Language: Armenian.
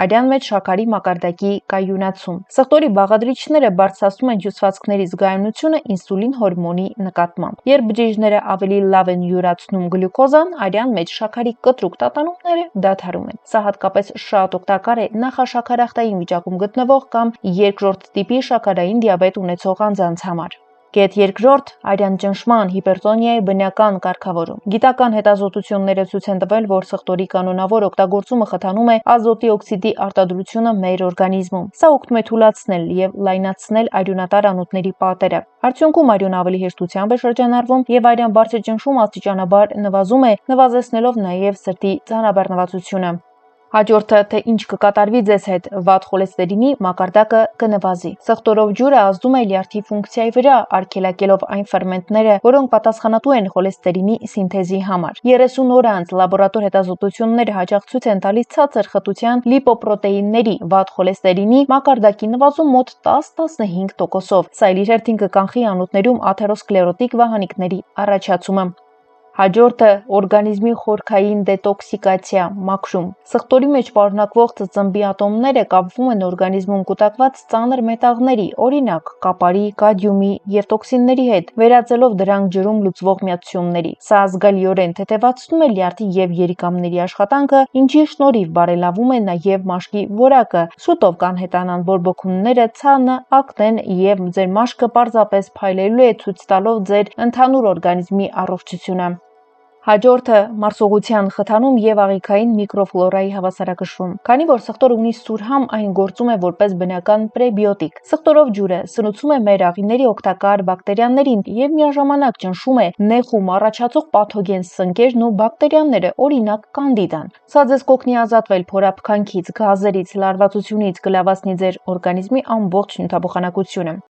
արյան մեջ շաքարի մակարդակի կայունացում։ Սխտորի բաղադրիչները բարձրացնում են հյուսվածքների զգայունությունը ինսուլին հորմոնի նկատմամբ։ Երբ բջիջները ավելի լավ են յուրացնում գլյուկոզան, արյան մեջ շաքարի կտրուկ տատանումները դադարում են։ Սա հատկապես շատ օգտակար է նախաշաքարախտային վիճակում գտնվող կամ երկրորդ տիպի շաքարային դիաբետ ունեցող անձանց համար։ Կետ երկրորդ՝ արյան ճնշման հիպերտոնիայի բնական կարգավորում։ Գիտական հետազոտությունները ցույց են տվել, որ սխտորի կանոնավոր օգտագործումը խթանում է ազոտի օքսիդի արտադրությունը մեր օրգանիզմում։ Սա օգնում է թուլացնել եւ լայնացնել արյունատար անոթների պատերը։ Արդյունքում արյունը ավելի հեշտությամբ է շրջանառվում եւ արյան բարձր ճնշումը աստիճանաբար նվազում է, նվազեցնելով նաեւ սրտի ծանրաբեռնվածությունը։ Հաջորդը, թե ինչ կկատարվի ձեզ հետ, վատ խոլեստերինի մակարդակը կնվազի։ Սխտորով ջուրը ազդում է լյարդի ֆունկցիայի վրա, արգելակելով այն ֆերմենտները, որոնք պատասխանատու են խոլեստերինի սինթեզի համար։ 30 օր անց լաբորատոր հետազոտությունները հաճախ ցույց են տալիս ցածր խտության լիպոպրոտեինների վատ խոլեստերինի մակարդակի նվազում մոտ 10-15%-ով։ Սա իր հերթին կկանխի անոթներում աթերոսկլերոտիկ վահանիկների առաջացումը։ Հաջորդը օրգանիզմի խորքային դետոքսիկացիա, մաքրում։ Սխտորի մեջ պարունակվող ծծմբի ատոմները կապվում են օրգանիզմում կուտակված ծանր մետաղների, օրինակ կապարի, կադիումի եւ տոքսինների հետ, վերածելով դրանք ջրում լուծվող միացությունների։ Սա զգալիորեն թեթևացնում է լյարդի եւ երիկամների աշխատանքը, ինչի շնորհիվ բարելավում է նաեւ մաշկի որակը։ Շուտով կանհետանան բորբոքումները, ցանը, ակնեն եւ ձեր մաշկը պարզապես փայլելու է, ցույց տալով ձեր ընդհանուր օրգանիզմի առողջությունը։ Հաջորդը մարսողության խթանում եւ աղիքային միկրոֆլորայի հավասարակշռում։ Քանի որ սխտորը ունի սուրհամ, այն գործում է որպես բնական պրեբիոտիկ։ Սխտորով ջուրը սնուցում է մեր աղիների օգտակար բակտերիաներին եւ միաժամանակ ճնշում է նեխում առաջացող պաթոգեն սնկերն ու բակտերիաները, օրինակ կանդիդան։ Սա ձեզ կօգնի ազատվել փորապքանքից, գազերից, լարվածությունից, կլավացնի ձեր օրգանիզմի ամբողջ նյութափոխանակությունը։